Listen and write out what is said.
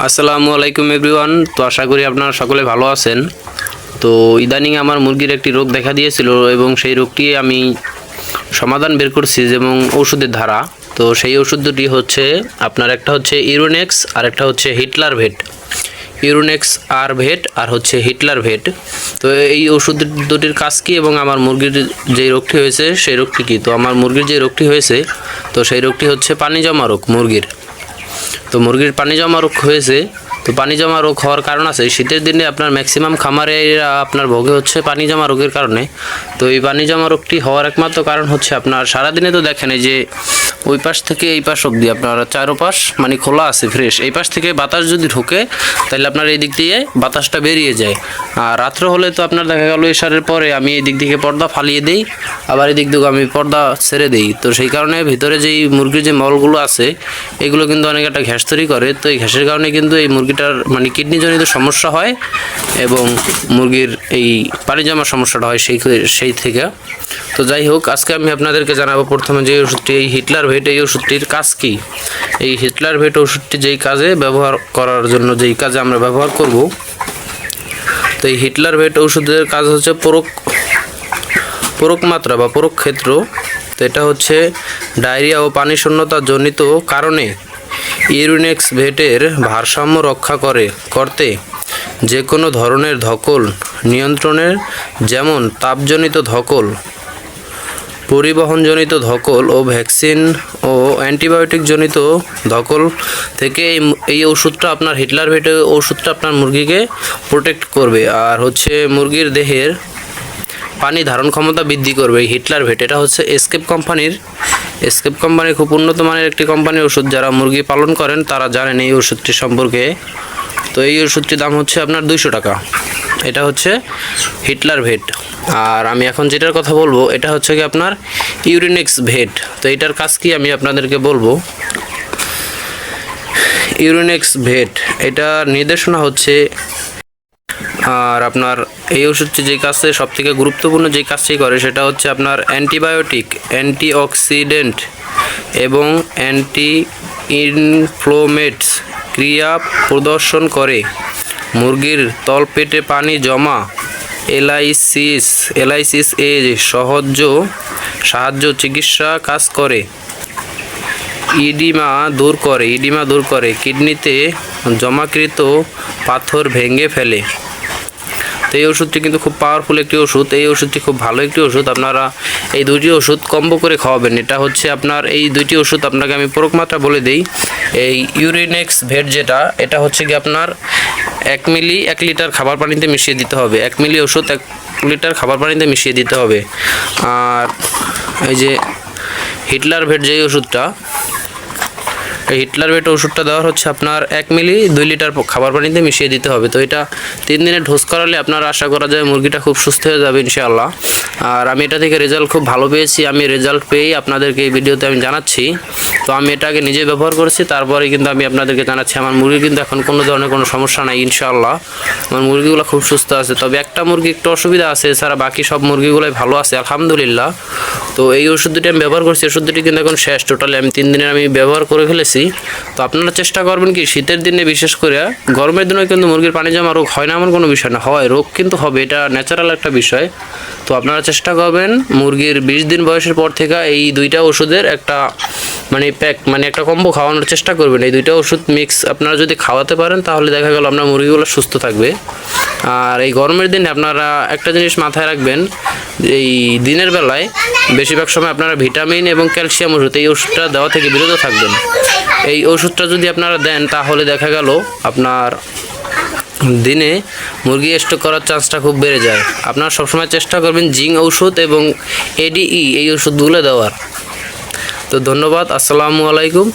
আসসালামু আলাইকুম এভরিওয়ান। তো আশা করি আপনারা সকলে ভালো আছেন। তো ইদানিং আমার মুরগির একটি রোগ দেখা দিয়েছিল এবং সেই রোগটি আমি সমাধান বের করছি এবং ওষুধের ধারা। তো সেই ওষুধ দুটি হচ্ছে আপনার একটা হচ্ছে ইউরোনেক্স আর একটা হচ্ছে হিটলার ভেট। ইউরোনেক্স আর ভেট আর হচ্ছে হিটলার ভেট। তো এই ওষুধ দুটির কাজ কী এবং আমার মুরগির যে রোগটি হয়েছে সেই রোগটি কী? তো আমার মুরগির যে রোগটি হয়েছে তো সেই রোগটি হচ্ছে পানি জমা রোগ মুরগির। তো মুরগির পানি জমা রোগ হয়েছে। তো পানি জমা রোগ হওয়ার কারণ আছে, শীতের দিনে আপনার ম্যাক্সিমাম খামারেরা আপনার ভোগে হচ্ছে পানি জমা রোগের কারণে। তো এই পানি জমা রোগটি হওয়ার একমাত্র কারণ হচ্ছে আপনার সারাদিনে তো দেখেন এই যে ওই পাশ থেকে এই পাশ অবধি আপনার চারোপাশ মানে খোলা আছে ফ্রেশ, এই পাশ থেকে বাতাস যদি ঢোকে তাহলে আপনার এই দিক দিয়ে বাতাসটা বেরিয়ে যায়। আর রাত্র হলে তো আপনার দেখা গেল এশারের পরে আমি এই দিক থেকে পর্দা ফালিয়ে দিই, আবার এই দিক থেকে আমি পর্দা ছেড়ে দিই। তো সেই কারণে ভিতরে যেই মুরগির যে মলগুলো আছে এগুলো কিন্তু অনেক একটা ঘ্যাস তৈরি করে। তো এই ঘ্যাসের কারণে কিন্তু এই মুরগিটার মানে কিডনিজনিত সমস্যা হয় এবং মুরগির এই পানি জমার সমস্যাটা হয় সেই থেকে। তো যাই হোক, আজকে আমি আপনাদেরকে জানাবো প্রথমে যে ওষুধটি এই হিটলার ভেট, এই ওষুধটির কাজ কি। এই হিটলার ভেট ওষুধটি যেই কাজে ব্যবহার করার জন্য যেই কাজে আমরা ব্যবহার করব, তো এই হিটলার ভেট ওষুধের কাজ হচ্ছে পরক মাত্রা বা পরক ক্ষেত্র। তো এটা হচ্ছে ডায়রিয়া ও পানি শূন্যতা জনিত কারণে ইউরোনেক্স ভেটের ভারসাম্য রক্ষা করতে যে কোনো ধরনের ধকল নিয়ন্ত্রণের, যেমন তাপজনিত ধকল, পরিবহনজনিত ধকল ও ভ্যাকসিন ও অ্যান্টিবায়োটিক জনিত ধকল থেকে এই ওষুধটা আপনার হিটলার ভেট ওষুধটা আপনার মুরগিকে প্রোটেক্ট করবে। আর হচ্ছে মুরগির দেহের পানি ধারণ ক্ষমতা বৃদ্ধি করবে। এই হিটলার ভেট এটা হচ্ছে এসকেপ কোম্পানির খুব উন্নত মানের একটি কোম্পানির ওষুধ। যারা মুরগি পালন করেন তারা জানেন এই ওষুধটি সম্পর্কে। তো এই ওষুধটির দাম হচ্ছে আপনার 200 টাকা। এটা হচ্ছে হিটলার ভেট। আর আমি এখন যেটার কথা বলবো এটা হচ্ছে কি আপনার ইউরোনেক্স ভেট। তো এটার কাজ কি আমি আপনাদেরকে বলবো। ইউরোনেক্স ভেট এটার নির্দেশনা হচ্ছে, আর আপনার এই ওষুধটি যে কাজে সবথেকে গুরুত্বপূর্ণ যে কাজটি করে সেটা হচ্ছে আপনার অ্যান্টিবায়োটিক, অ্যান্টিঅক্সিডেন্ট এবং অ্যান্টি ইনফ্লোমেটস ক্রিয়া প্রদর্শন করে। মুরগির তলপেটে পানি জমা এলাইসিস এ সাহায্য চিকিৎসা কাজ করে। ইডিমা দূর করে কিডনিতে জমাকৃত পাথর ভেঙে ফেলে। তো এই ওষুধটি কিন্তু খুব পাওয়ারফুল একটি ওষুধ। এই ওষুধটি খুব ভালো একটি ওষুধ। আপনারা এই দুইটি ওষুধ কম্বো করে খাওয়াবেন। এটা হচ্ছে আপনার এই দুইটি ওষুধ আপনাকে আমি পরক মাত্রা বলে দিই। এই ইউরোনেক্স ভেট যেটা, এটা হচ্ছে কি আপনার 1 মিলি 1 লিটার খাবার পানিতে মিশিয়ে দিতে হবে। 1 মিলি ওষুধ 1 লিটার খাবার পানিতে মিশিয়ে দিতে হবে। আর এই যে হিটলার ভেট যেই ওষুধটা, এই হিটলার ভেট ওষুধটা দেওয়ার হচ্ছে আপনার 1 মিলি 2 লিটার খাবার পানিতে মিশিয়ে দিতে হবে। তো এটা 3 দিনে ডোজ করালে আপনার আশা করা যায় মুরগিটা খুব সুস্থ হয়ে যাবে ইনশাআল্লাহ। আর আমি এটা থেকে রেজাল্ট খুব ভালো পেয়েছি। আমি রেজাল্ট পেয়েই আপনাদেরকে এই ভিডিওতে আমি জানাচ্ছি। তো আমি এটাকে নিজে ব্যবহার করেছি, তারপরে কিন্তু আমি আপনাদেরকে জানাচ্ছি আমার মুরগি কিন্তু এখন কোনো ধরনের কোনো সমস্যা নাই ইনশাআল্লাহ। আমার মুরগিগুলো খুব সুস্থ আছে। তবে একটা মুরগি একটু অসুবিধা আছে, এছাড়া বাকি সব মুরগিগুলোই ভালো আছে আলহামদুলিল্লাহ। তো এই ওষুধ দুটি আমি ব্যবহার করছি, ওষুধ দুটি কিন্তু এখন শেষ। টোটালি আমি 3 দিনের আমি ব্যবহার করে ফেলেছি। তো আপনারা চেষ্টা করবেন কি শীতের দিনে, বিশেষ করে গরমের দিনে কিন্তু মুরগির পানি জমা রোগ হয় না এমন কোনো বিষয় না, হয় রোগ কিন্তু হবে, এটা ন্যাচারাল একটা বিষয়। তো আপনারা চেষ্টা করবেন মুরগির 20 দিন বয়সের পর থেকে এই দুইটা ওষুধের একটা একটা কম্বো খাওয়ানোর চেষ্টা করবেন। এই দুইটা ওষুধ মিক্স আপনারা যদি খাওয়াতে পারেন তাহলে দেখা গেল আপনার মুরগিগুলো সুস্থ থাকবে। আর এই গরমের দিনে আপনারা একটা জিনিস মাথায় রাখবেন, এই দিনের বেলায় বেশিরভাগ সময় আপনারা ভিটামিন এবং ক্যালসিয়াম ওষুধ এই ওষুধটা দেওয়া থেকে বিরত থাকবেন। এই ওষুধটা যদি আপনারা দেন তাহলে দেখা গেল আপনার দিনে মুরগি স্ট্রোক করার চান্সটা খুব বেড়ে যায়। আপনারা সবসময় চেষ্টা করবেন জিঙ্ক ঔষধ এবং এডিই এই ওষুধগুলো দেওয়ার। তো ধন্যবাদ, আসসালামু আলাইকুম।